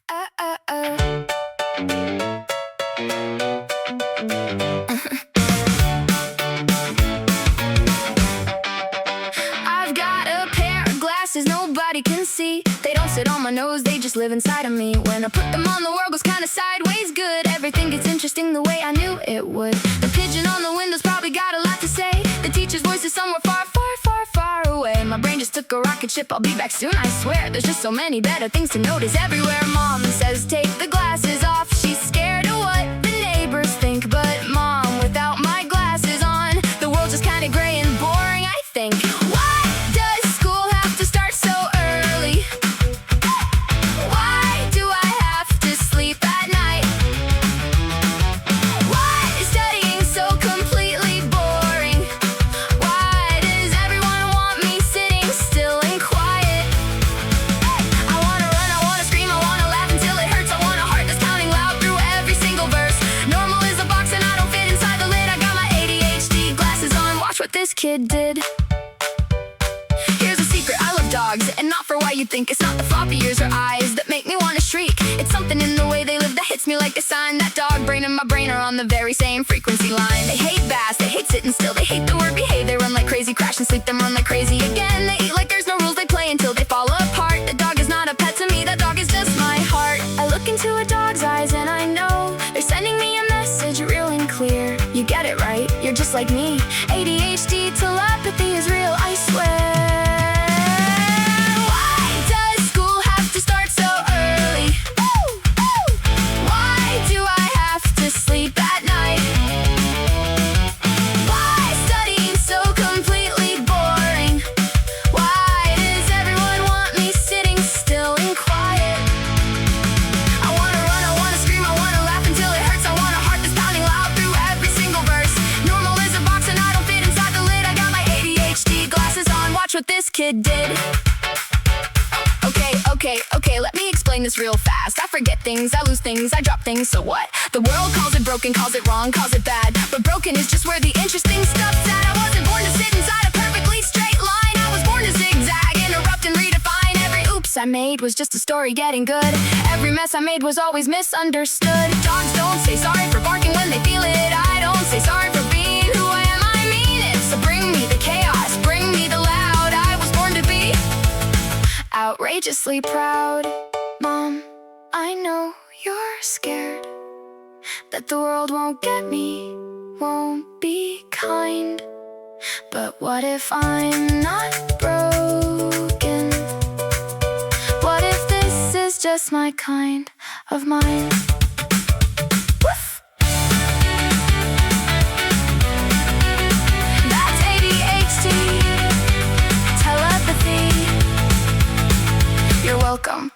I've got a pair of glasses nobody can see. They don't sit on my nose, they just live inside of me. When I put them on, the world goes kinda sideways good. Everything gets interesting the way I knew it would. The pigeon on the window's probably got a lot to say. The teacher's voice is somewhere far, far, far, far away. My brain just took a rocket ship, I'll be back soon, I swear. There's just so many better things to notice everywhere. Mom says take the glasses off, she's scared of what the neighbors think. But Mom, without my glasses on, the world's just kinda gray and boring, I think. Why does school have to start so early? Why do I have to sleep at night? Why is studying so completely boring? Why does everyone want me sitting still and quiet? I wanna run, I wanna scream, I wanna laugh until it hurts. I want a heart that's counting loud through every single verse. Normal is a box and I don't fit inside the lid. I got my ADHD glasses on, watch what this kid did. Here's a secret, I love dogs, and not for why you think. It's not the floppy ears or eyes that make me wanna shriek. It's something in the way they live that hits me like a sign. That dog brain and my brain are on the very same frequency line. They hate bass, they hate sitting still, they hate the word behave. They run like crazy, crash and sleep, then run like crazy again. They eat like there's no rules, they play until they fall apart. The dog is not a pet to me, that dog is just my heart. I look into a dog's eyes and I know they're sending me a message real and clear. You get it right, you're just like me. ADHD telepathy is real, I swear. Why does school have to start so early? Why do I have to sleep at night? Why is studying so completely boring? Why does everyone want me sitting still and quiet? I wanna run, I wanna scream, I wanna laugh until it hurts. I want a heart that's pounding loud through every single verse. Normal is a box and I don't fit inside the lid. I got my ADHD glasses on, watch what this kid did. Okay, let me explain this real fast. I forget things, I lose things, I drop things, so what? The world calls it broken, calls it wrong, calls it bad. But broken is just where the interesting stuff's at. I wasn't born to sit inside a perfectly straight line. I was born to zigzag, interrupt and redefine. Every oops I made was just a story getting good. Every mess I made was always misunderstood. Dogs don't say sorry for barking when they feel it. I don't say sorry for being who I am, I mean it. So bring me the chaos, bring me the loud. I was born to be outrageously proud. Mom, I know you're scared that the world won't get me, won't be kind. But what if I'm not broken? What if this is just my kind of mind? Woof! That's ADHD telepathy. You're welcome.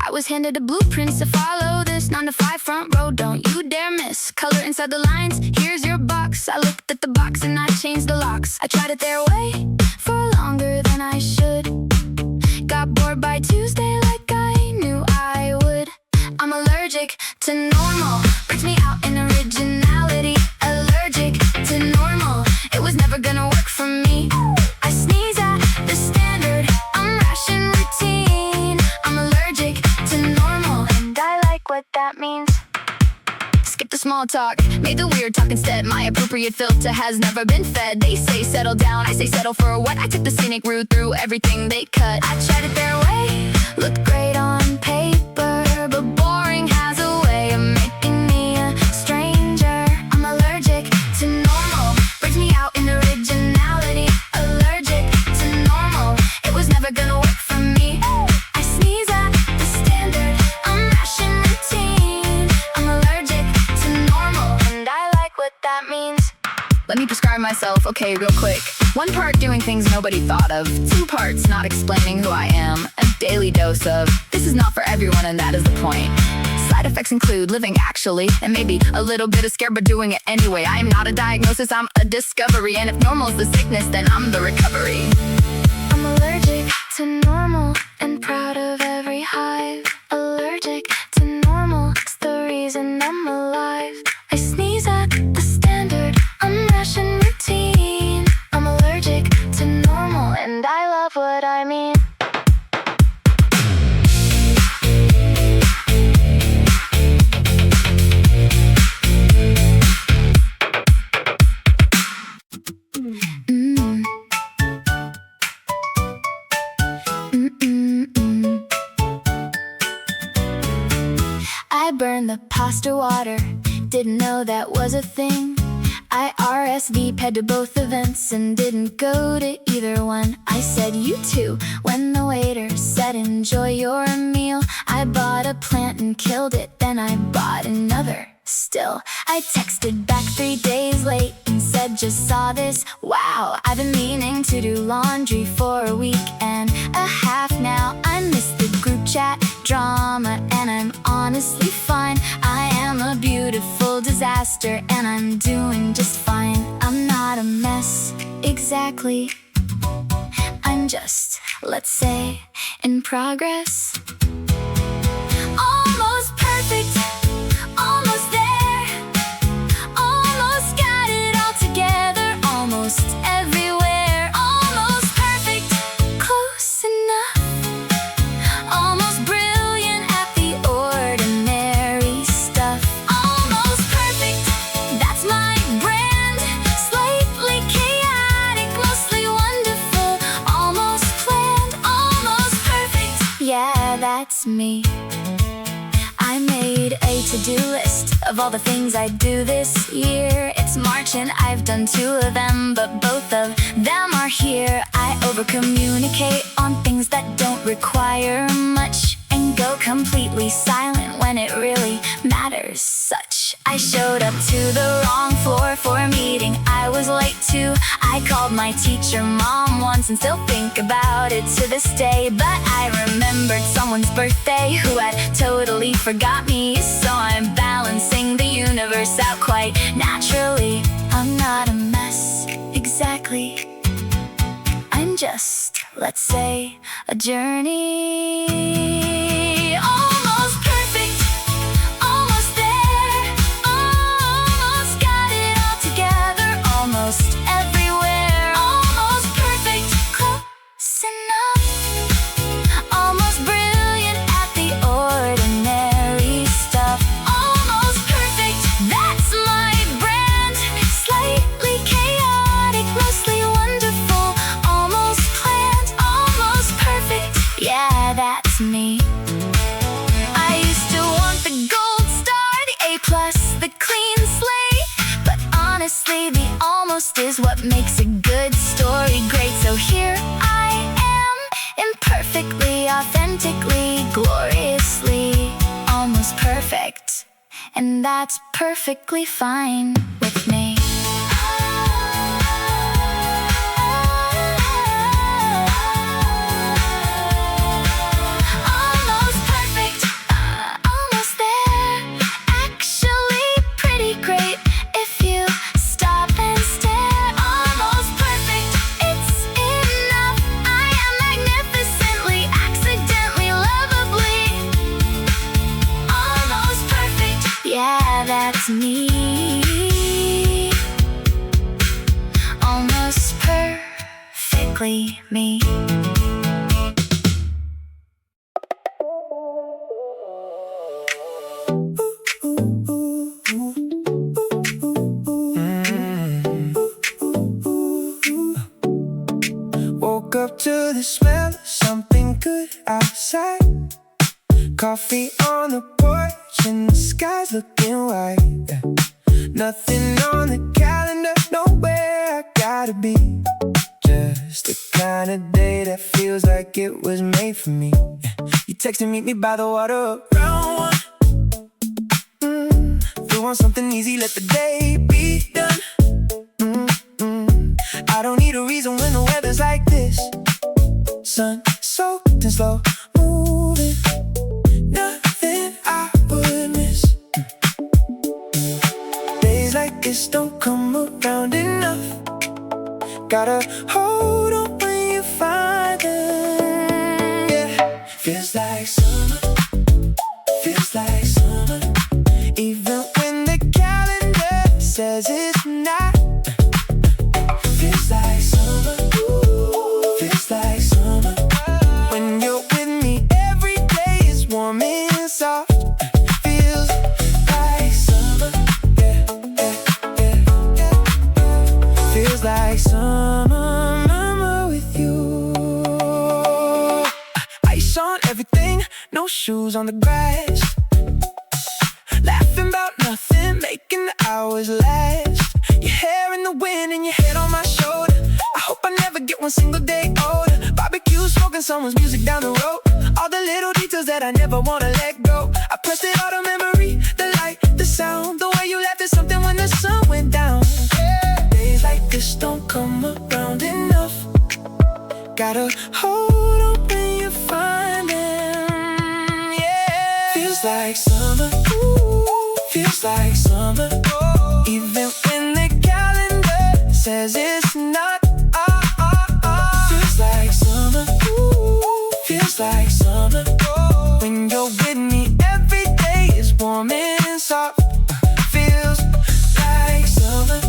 I was handed a blueprint to follow this 9 to 5 front row, don't you dare miss. Color inside the lines, here's your box. I looked at the box and I changed the locks. I tried it their way for longer than I should. Got bored by Tuesday like I knew I would. I'm allergic to normal, brings me out in originality. Allergic to normal, it was never gonna work for me. I sneeze at the standard, I'm rash in routine. I'm allergic to normal, and I like what that means. Skip the small talk, made the weird talk instead. My appropriate filter has never been fed. They say settle down, I say settle for what? I took the scenic route through everything they cut. I tried it their way, looked great on paper, but boring has a way of making me a stranger. I'm allergic to normal, brings me out in originality. Allergic to normal, it was never gonna work for me. I sneeze at the standard, I'm rash in routine. I'm allergic to normal, and I like what that means. Let me prescribe myself, okay, real quick. 1 part doing things nobody thought of. 2 parts not explaining who I am. A daily dose of this is not for everyone, and that is the point. Side effects include living actually, and maybe a little bit of scare, but doing it anyway. I am not a diagnosis, I'm a discovery. And if normal is the sickness, then I'm the recovery. I'm allergic to normal and proud of every hive. Allergic to normal, it's the reason I'm alive. I sneeze at the monster water. Didn't know that was a thing. I RSVP'd to both events and didn't go to either one. I said you too when the waiter said enjoy your meal. I bought a plant and killed it, then I bought another. Still, I texted back 3 days late and said just saw this. Wow, I've been meaning to do laundry for a week and a half now. I miss the group chat drama and I'm honestly fine. I am a beautiful disaster and I'm doing just fine. I'm not a mess, exactly. I'm just, let's say, in progress. Almost perfect. Almost there, almost got it all together, almost everywhere, almost perfect, close enough, almost brilliant at the ordinary stuff, almost perfect, that's my brand, slightly chaotic, mostly wonderful, almost planned, almost perfect, yeah, that's me. I made a to-do list of all the things I'd do this year. It's March and I've done 2 of them, but both of them are here. I over-communicate on things that don't require much and go completely silent when it really matters such. I showed up to the wrong floor for a meeting I was late to. I called my teacher mom once and still think about it to this day. But I remembered someone's birthday who had totally forgot me. So I'm balancing the universe out quite naturally. I'm not a mess, exactly. I'm just, let's say, a journey. Almost perfect, almost there, almost got it all together, almost everywhere, almost perfect, close enough, almost brilliant at the ordinary stuff, almost perfect, that's my brand, slightly chaotic, mostly wonderful, almost planned, almost perfect, yeah, that's me. I used to want the gold star, the A+, the clean slate, but honestly the almost is what makes a good story great. So here I am, imperfectly, authentically, gloriously, almost perfect, and that's perfectly fine with me. Almost perfect, almost there, actually pretty great if you stop and stare. Almost perfect, it's enough. I am magnificently, accidentally, lovably, almost perfect, yeah, that's me. Almost perfectly me. Woke up to the smell of something good outside. Coffee on the porch and the sky's looking white. Yeah. Nothing on the calendar, nowhere I gotta be. Just the kind of day that feels like it was made for me. Yeah. You texted meet me by the water around 1. Threw on something easy, let the day be done. I don't need a reason when the weather's like this. Sun soaked and slow moving, nothing I would miss. Days like this don't come around enough. Gotta hold on when you find them. Yeah, feels like summer, feels like summer, even when the calendar says it's not. Feels like summer, feels like summer. When you're with me, every day is warm and soft. Feels like summer, yeah, yeah, yeah, yeah. Feels like summer, mama, with you. Ice on everything, no shoes on the grass. Laughing about always last. Your hair in the wind and your head on my shoulder. I hope I never get one single day older. Barbecue, smoking someone's music down the road. All the little details that I never wanna let go. I pressed it all to memory, the light, the sound. The way you laughed at something when the sun went down. Days like this don't come around enough. Gotta hold on when you find them, yeah. Feels like summer, ooh, feels like summer. Even when the calendar says it's not. Feels like summer, ooh, feels like summer. When you're with me, every day is warm and soft. Feels like summer.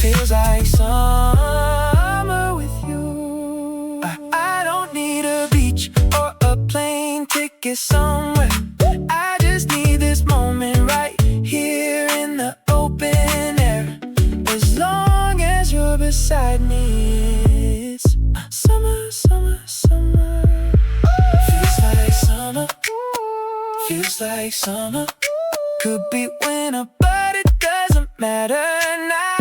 Feels like summer with you. I don't need a beach or a plane ticket somewhere. I just need this moment right here in the open air. As long as you're beside me, it's summer, summer, summer. Feels like summer. Feels like summer. Could be winter, but it doesn't matter now.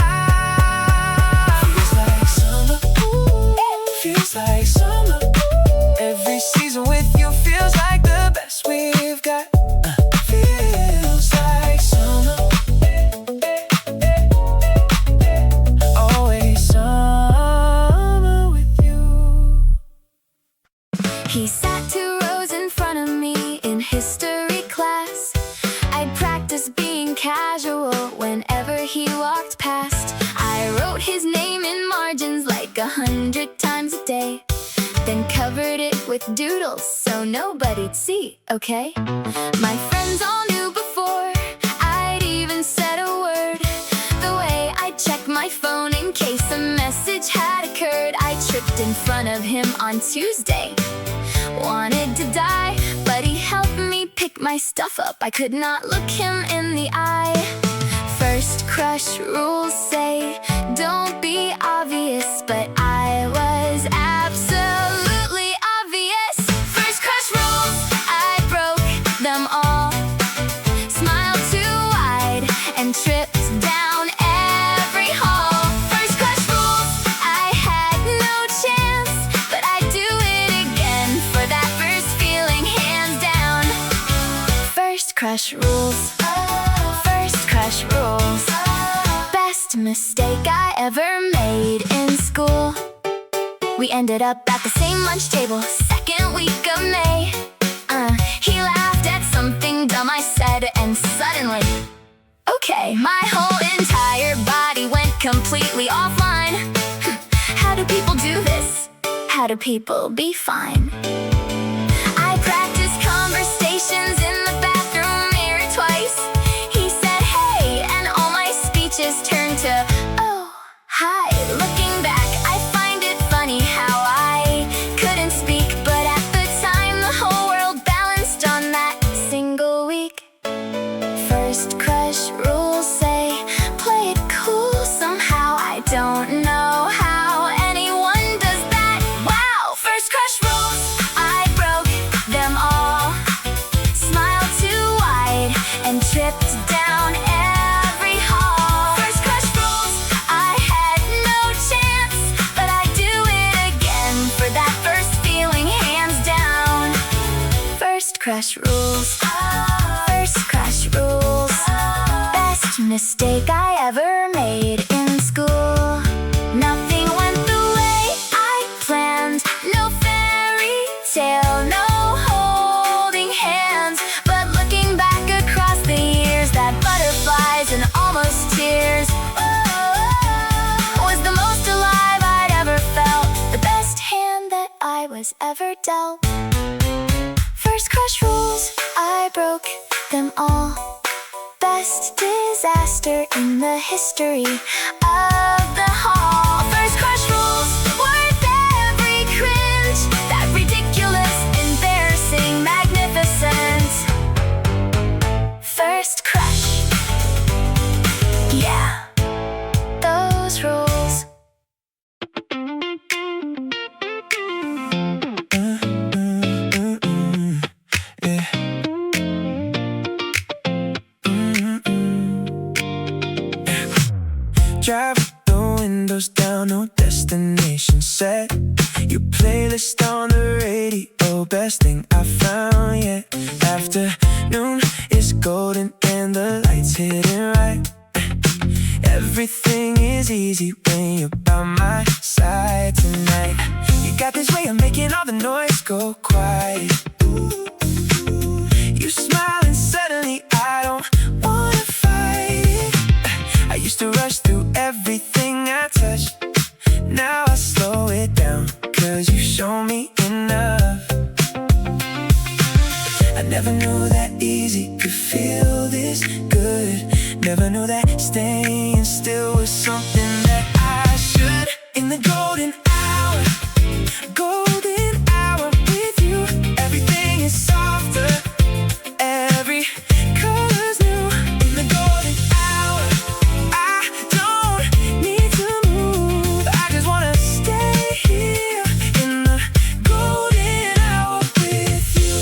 Feels like summer. Every season with you feels like the best we've got. Feels like summer. Always summer with you. He sat 2 rows in front of me in history class. I'd practice being casual whenever he walked past. I wrote his name in margins like 100 times a day, then covered it with doodles so nobody'd see, okay? My friends all knew before I'd even said a word. The way I checked my phone in case a message had occurred. I tripped in front of him on Tuesday. Wanted to die, but he helped me pick my stuff up. I could not look him in the eye. First crush rules say don't be obvious, but I was absolutely obvious. First crush rules, I broke them all. Smiled too wide and tripped down every hall. First crush rules, I had no chance, but I'd do it again for that first feeling, hands down. First crush rules. First crush rules. Best mistake I ever made in school. We ended up at the same lunch table, second week of May. He laughed at something dumb I said, and suddenly, okay, my whole entire body went completely offline. How do people do this? How do people be fine? I practiced conversations in the bathroom mirror twice. He said hey, and all my speeches turned to oh, hi. Looking back, I find it funny how I couldn't speak, but at the time the whole world balanced on that single week. First crush rules say play it cool somehow. I don't know how anyone does that. Wow, first crush rules, I broke them all. Smiled too wide and tripped down every hall. First crush rules, I had no chance, but I'd do it again for that first feeling, hands down. First crush rules. First crush rules. Best mistake I ever made in school. Nothing went the way I planned. No fairy tale, no holding hands. But looking back across the years, that butterflies and almost tears was the most alive I'd ever felt. The best hand that I was ever dealt. First crush rules, I broke them all. Best disaster in the history of the hall. First crush rules, worth every cringe. That ridiculous, embarrassing, magnificent. First crush. Yeah, those rules. Yeah. Drive with the windows down, no destination set. Your playlist on the radio, best thing I found yet. Afternoon is golden and the lights hitting right. Everything is easy when you're by my side tonight. You got this way of making all the noise go quiet. You smile and suddenly I don't wanna fight it. I used to rush through everything I touch. Now I slow it down, cause you show me enough. I never knew that easy could feel this good. Never knew that staying still was something that I should. In the golden hour with you, everything is softer, every color's new. In the golden hour, I don't need to move, I just wanna stay here. In the golden hour with you,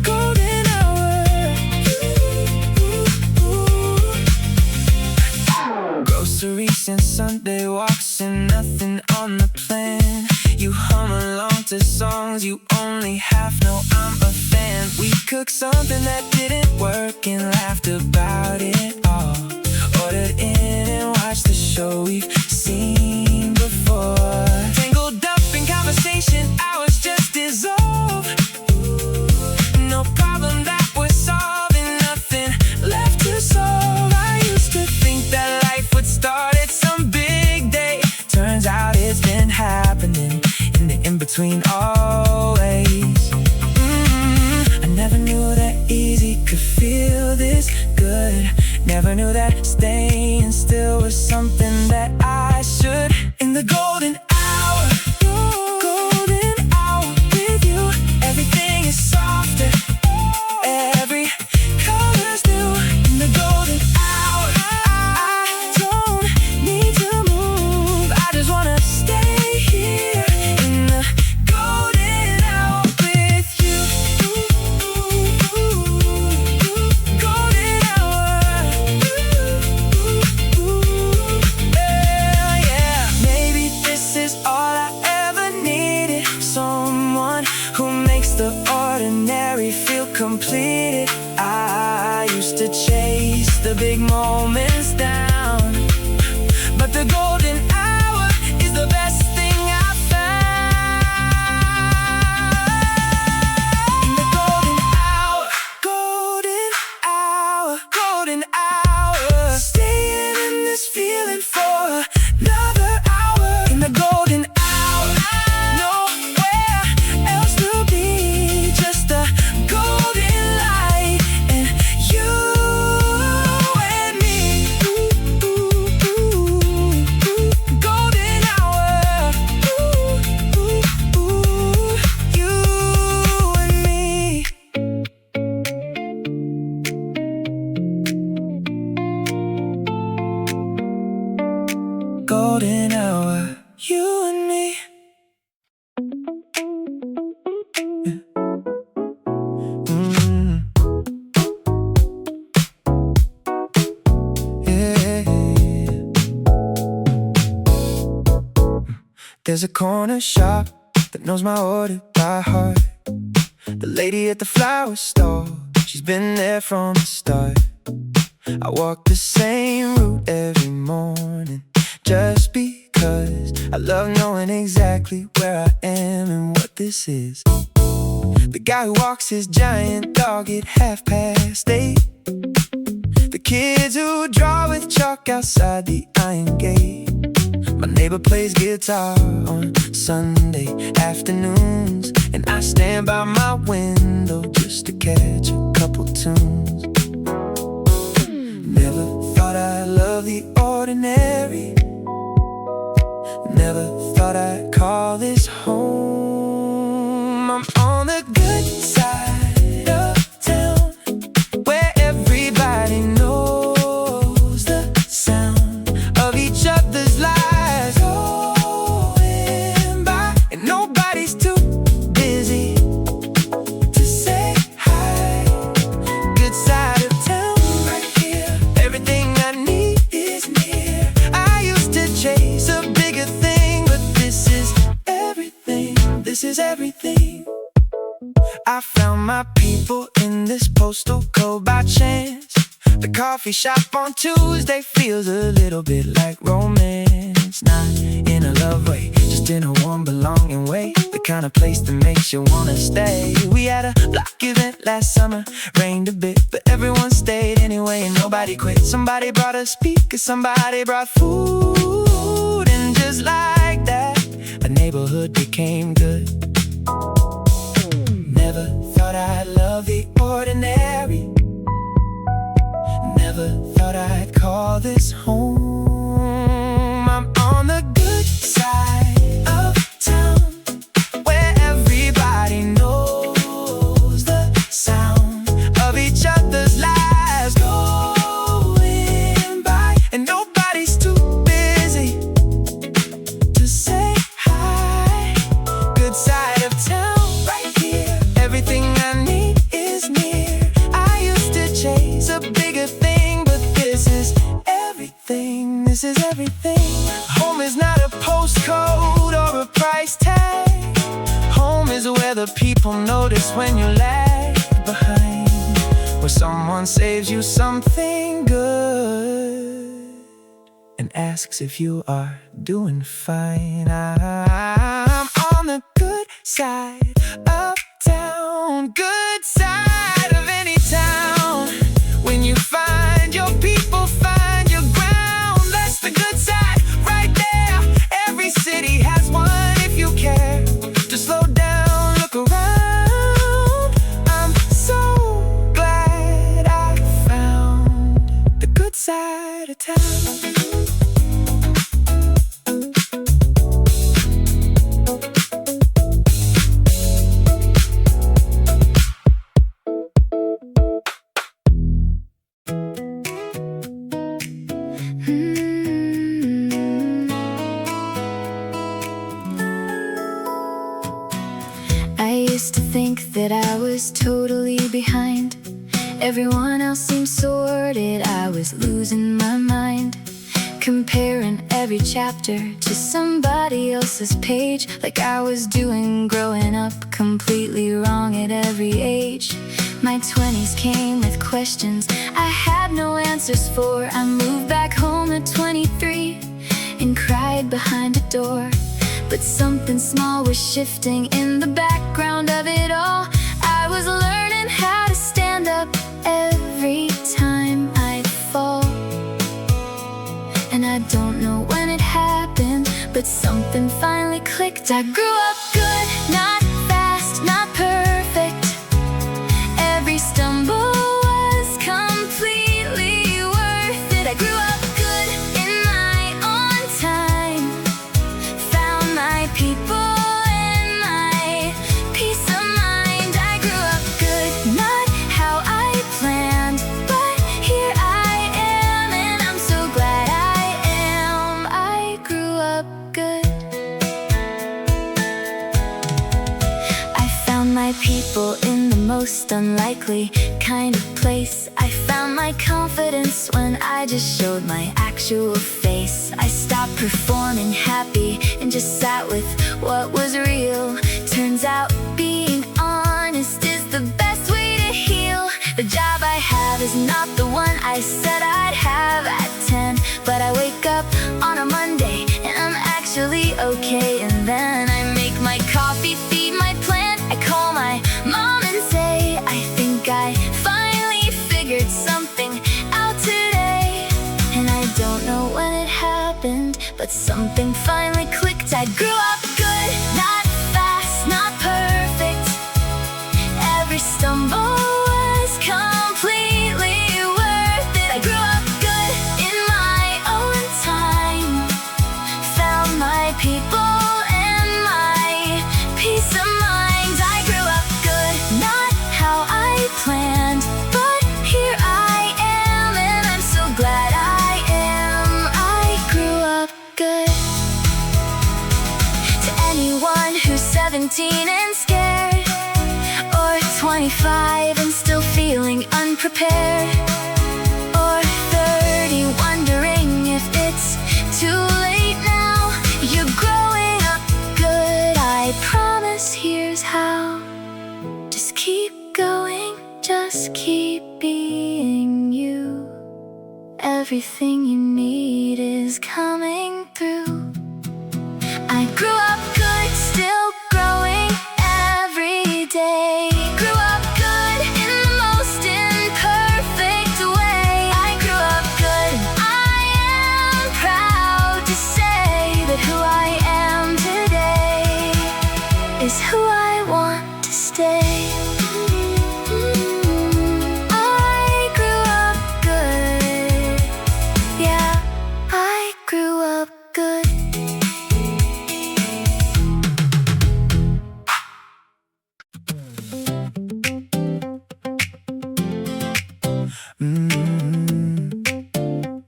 golden hour. Groceries and Sunday walks and nothing on the plan. You hum along to songs you only half know I'm a fan. We cooked something that didn't work and laughed about it all. Ordered in and watched the show we've seen before. Tangled up in conversation, hours just dissolve. No problem that we're solving, nothing left to solve. I used to think that life would start at some big day. Turns out it's been happening in the in-between always. I never knew that easy could feel this good. Never knew that staying still was something that I should. In the golden hour with you, everything is softer, every color's new. In the golden hour, I don't need to move, I just wanna stay here. In the golden hour with you, golden hour. Yeah. Maybe this is all I ever needed, someone who makes the ordinary feel completed. I used to chase the big moments down, but the golden hour is the best thing I found. In the golden hour, golden hour. Staying in this feeling for another hour. In the golden hour, nowhere else to be, just a golden light and you and me. Golden hour, you and me. Golden hour, you and me. Yeah. There's a corner shop that knows my order by heart. The lady at the flower store, she's been there from the start. I walk the same route every morning just because I love knowing exactly where I am and what this is. The guy who walks his giant dog at 8:30. The kids who draw with chalk outside the iron gate. My neighbor plays guitar on Sunday afternoons, and I stand by my window just to catch a couple tunes. Never thought I'd love the ordinary. Never thought I'd call this home. I'm on the good side of town, where everybody knows the sound of each other's lives going by, and nobody's too busy to say hi. Good side of town, right here. my people in this postal code by chance. The coffee shop on Tuesday feels a little bit like romance. Not in a love way, just in a warm belonging way. The kind of place that makes you wanna stay. We had a block event last summer, rained a bit, but everyone stayed anyway and nobody quit. Somebody brought a speaker, somebody brought food, and just like that, a neighborhood became good. Never thought I'd love the ordinary. Never thought I'd call this home. I'm on the good side of town, where everybody knows the sound of each other's lives going by, and nobody's too busy to say hi. Good side of town, right here. Everything I need is near. I used to chase a bigger thing, but this is everything. This is everything. Home is not a postcode or a price tag. Home is where the people notice when you lag behind, where someone saves you something good and asks if you are doing fine. I'm on the good side of town, good side of any town. When you find your people, find your ground. That's the good side right there. Every city has one if you care to slow down, look around. I'm so glad I found the good side of town. I used to think that I was totally behind. Everyone else seemed sorted, I was losing my mind. Comparing every chapter to somebody else's page, like I was doing growing up completely wrong at every age. My 20s came with questions I had no answers for. I moved back home at 23 and cried behind a door. But something small was shifting in the background of it all. I was learning how to stand up every time I'd fall. And I don't know when it happened, but something finally clicked. I grew up good, not fast, not perfect. Every stumble was completely worth it. I grew up good in my own time, found my people and my peace of mind. I grew up good, not how I planned, but here I am, and I'm so glad I am. I grew up good. I found my people in the most unlikely kind of place. I found my confidence when I just showed my actual face. I stopped performing happy and just sat with what was real. Turns out being honest is the best way to heal. The job I have is not the one I said I'd have at 10, but I wake up on a Monday and I'm actually okay. And then I make my coffee, feed my plant. I call my mom and say I think I finally figured something out today. And I don't know when it happened, but something finally clicked. I grew up good, not fast, not perfect. Every stumble was completely worth it. I grew up good in my own time, found my people and my peace of mind. I grew up good, not how I planned, but here I am, and I'm so glad I am. I grew up good. To anyone who's 17 and scared, or 25 and still feeling unprepared, or 30 wondering if it's too late now, you're growing up good. I promise here's how. Just keep going. keep being you. Everything you need is coming through. I grew up good, still growing every day. Grew up good in the most imperfect way. I grew up good, and I am proud to say that who I am today is who I want to stay. I grew up good. Yeah, I grew up good.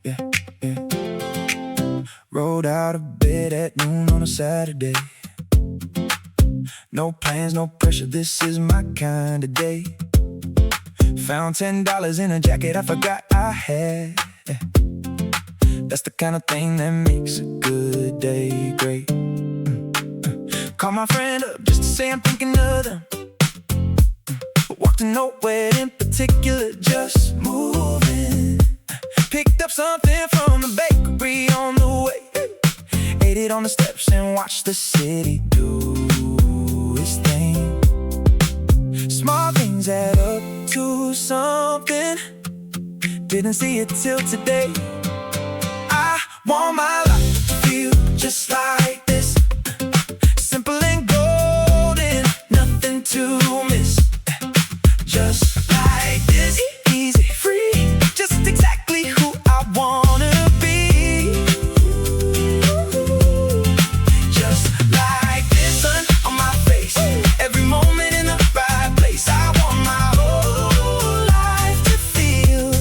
Yeah, yeah. Rolled out of bed at noon on a Saturday. No plans, no pressure, this is my kind of day. Found $10 in a jacket I forgot I had. That's the kind of thing that makes a good day great. Call my friend up just to say I'm thinking of them. Walked to nowhere in particular, just moving. Picked up something from the bakery on the way. Ate it on the steps and watched the city do its thing. Small things add up to something. Didn't see it till today. I want my life to feel just like this. Simple and golden, nothing to miss. Just like this, easy, free, just exactly who I wanna be. Just like this, sun on my face, every moment in the right place. I want my whole life to feel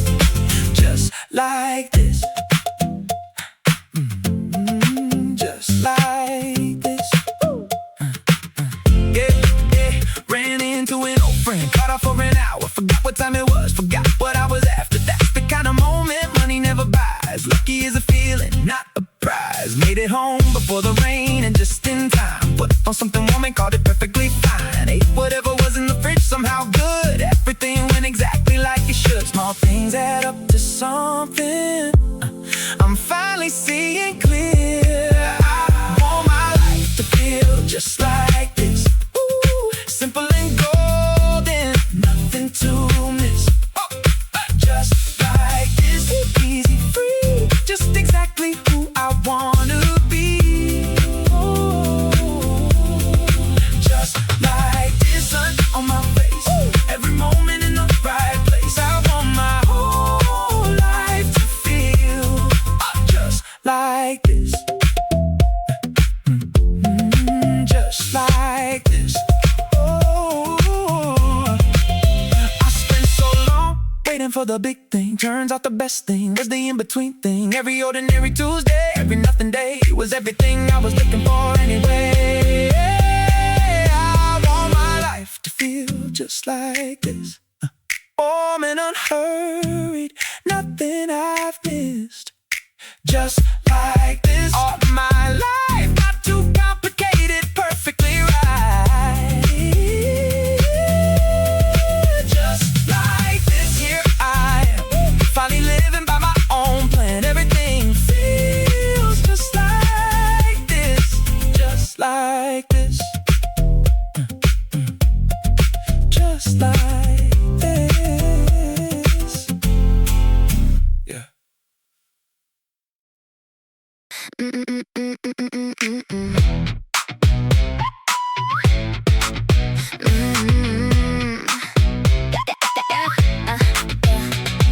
just like this. Just like this. Yeah, ran into an old friend, caught up for an hour, forgot what time it was, forgot what I was after. That's the kind of moment money never buys. Lucky is a feeling, not a prize. Made it home before the rain and just in time. Put on something warm and called it perfectly fine. Ate whatever was in the fridge, somehow good. Everything went exactly like it should. Small things add up to something. I'm finally seeing clear. I want my life to feel just like this. Ooh, simple and golden, nothing to miss. Just like this, easy, free, just exactly who I wanna be. Just like this, sun on my face, every moment in the right place. I want my whole life to feel just like this. Just like this. I spent so long waiting for the big thing. Turns out the best thing was the in-between thing. Every ordinary Tuesday, every nothing day was everything I was looking for anyway. I want my life to feel just like this. Warm and unhurried, nothing I've missed. Just like this. All my life, not too complicated, perfectly right. Just like this, here I am, finally living by my own plan. Everything feels just like this. Just like this. Just like this. Yeah.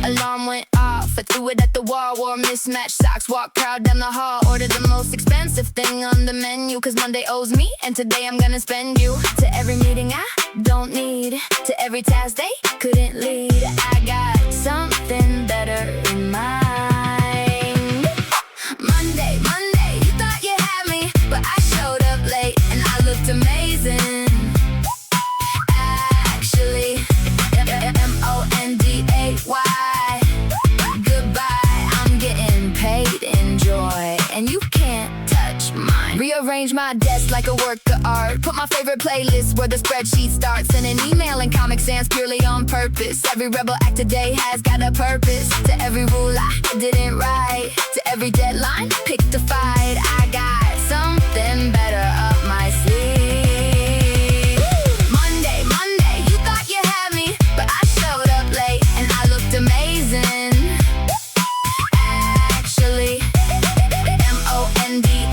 Alarm went off, I threw it at the wall. Wore mismatched socks, walked proud down the hall. Ordered the most expensive thing on the menu, cause Monday owes me, and today I'm gonna spend you. To every meeting I don't need, to every task they couldn't lead, I got something better in mind. Monday, you thought you had me, but I showed up late and I looked amazing. Actually, Monday, goodbye, I'm getting paid, enjoy, and you can't touch mine. Rearrange my desk like a work of art. Put my favorite playlist where the spreadsheet starts. And an email and Comic Sans purely on purpose. Every rebel act today has got a purpose. To every rule I didn't write, to every deadline picked a fight. I got something better up my sleeve. Monday, Monday, you thought you had me, but I showed up late and I looked amazing. Actually, Monday,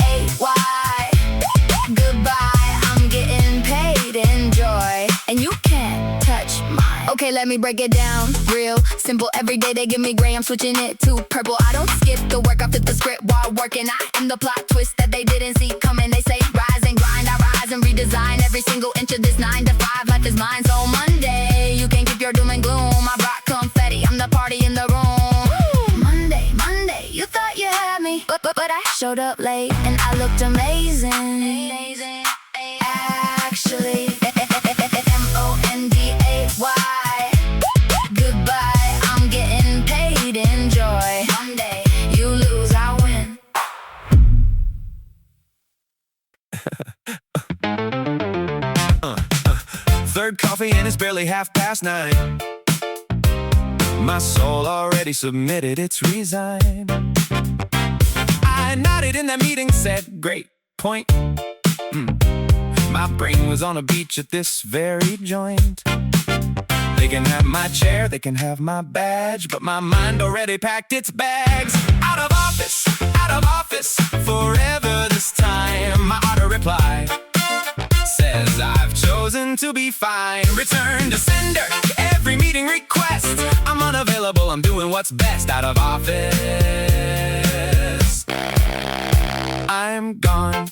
goodbye, I'm getting paid, enjoy, and you can't touch mine. Okay, let me break it down, real simple. Every day they give me gray, I'm switching it to purple. I don't skip the work, I flip the script while working. I am the plot twist that they didn't see coming. They say rise and grind, I rise and redesign every single inch of this 9 to 5 life is mine. So Monday, you can't keep your doom and gloom. I brought confetti, I'm the party in the room. Monday, Monday, you thought you had me, but I showed up late and I looked amazing. Actually, Monday, goodbye, I'm getting paid, enjoy. Monday, you lose, I win. Third coffee and it's barely 9:30. My soul already submitted its resign. I nodded in that meeting, said, great point. My brain was on a beach at this very joint. They can have my chair, they can have my badge, but my mind already packed its bags. Out of office, forever this time. My auto reply says I've chosen to be fine. Return to sender, every meeting request. I'm unavailable, I'm doing what's best. Out of office, I'm gone.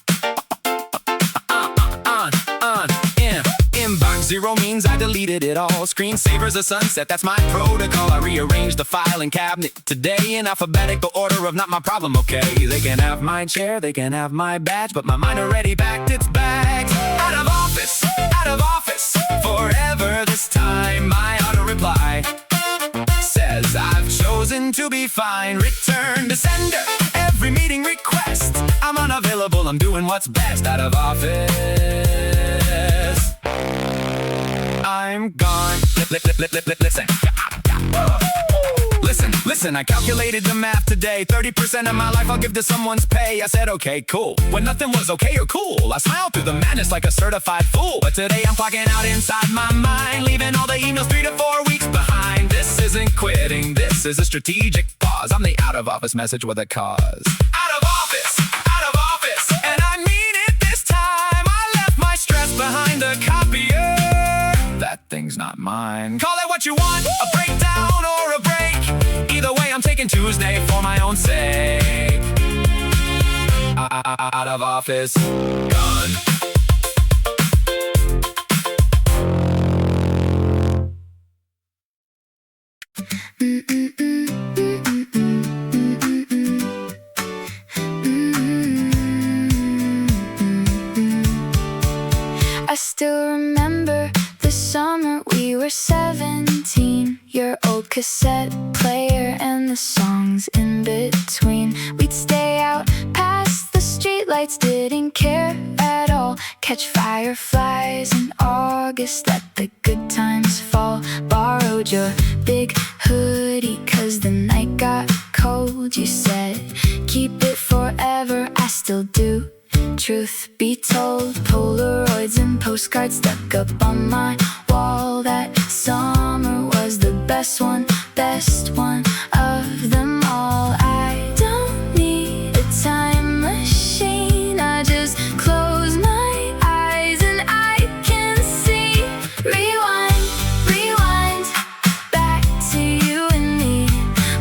Inbox 0 means I deleted it all. Screensaver's a sunset, that's my protocol. I rearranged the filing cabinet today in alphabetical order of not my problem, okay? They can have my chair, they can have my badge, but my mind already packed its bags. Out of office, forever this time. My auto reply says I've chosen to be fine. Return to sender, every meeting request. I'm unavailable, I'm doing what's best. Out of office, I'm gone. Listen, I calculated the math today. 30% of my life I'll give to someone's pay. I said, okay, cool. When nothing was okay or cool, I smiled through the madness like a certified fool. But today I'm clocking out inside my mind, leaving all the emails 3 to 4 weeks behind. This isn't quitting, this is a strategic pause. I'm the out of office message with a cause. Out of office, and I mean it this time. I left my stress behind the copier. That thing's not mine. Call it what you want, a breakdown or a break. Either way, I'm taking Tuesday for my own sake. Out of office, gone. I still remember the summer we were 17. Your old cassette player and the songs in between. We'd stay out past the streetlights, didn't care at all. Catch fireflies in August, let the good times fall. Borrowed your big hoodie 'cause the night got cold. You said, keep it forever, I still do. Truth be told, Polaroids and postcards stuck up on my wall. That summer was the best one of them all. I don't need a time machine, I just close my eyes and I can see. Rewind, back to you and me,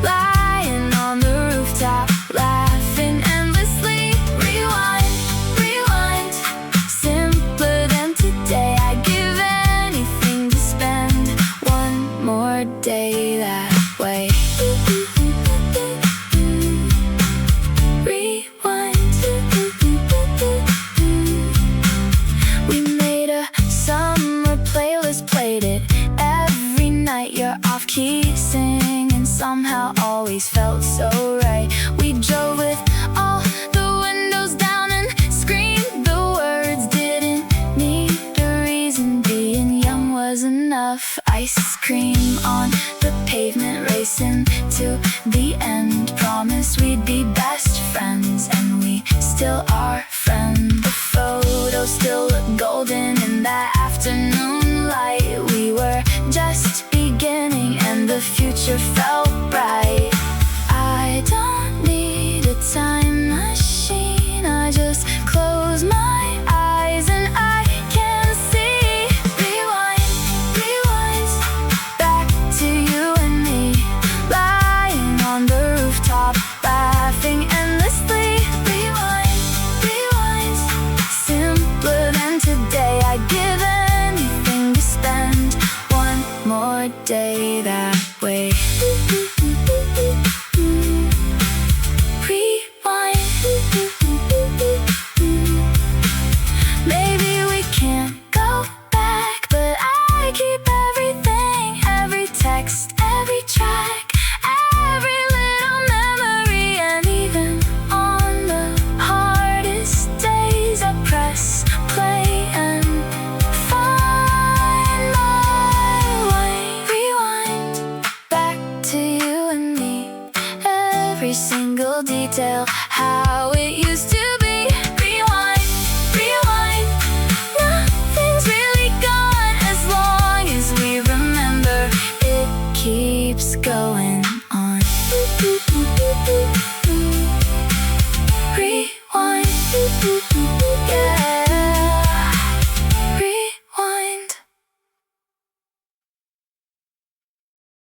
lying on the rooftop, laughing endlessly. Rewind, simpler than today. I'd give anything to spend one more day that way. Rewind. We made a summer playlist, played it every night. You're off key singing, somehow always felt so right. We drove with all the windows down and screamed the words, didn't cream on the pavement, racing to the end. Promise we'd be best friends, and we still are, friend. The photos still look golden in that afternoon light. We were just beginning, and the future felt bright. I don't need a time machine, I just close my eyes and I can see. Rewind, rewind, back to you and me, lying on the rooftop, laughing endlessly. Rewind, rewind, simpler than today. I'd give anything to spend one more day that way. Maybe we can't go back, but I keep everything, every text, every track, every little memory. And even on the hardest days I press play and find my way. Rewind, back to you and me, every single detail, how we